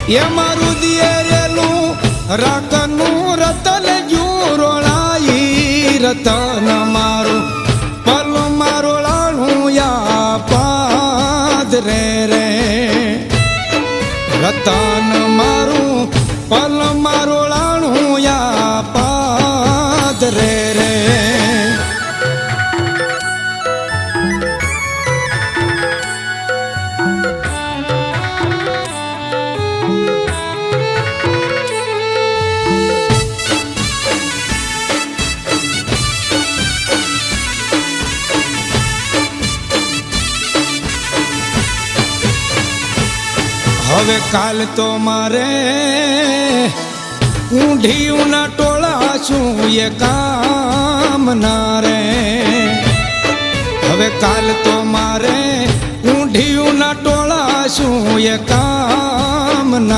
એ મારું દિયેરેલું રાખનું રતન જુરોળાઈ રતન મારું પલ મારોળાનું યા પાદ રે રે રતન મારું પલ મારોળાનું યા પાદ રે રે હવે કાલ તો મારે ઊંઢિયુંના ટોળા છું એ કામ ના રે હવે કાલ તો મારે ઊંઢિયુંના ટોળા છું એ કામ ના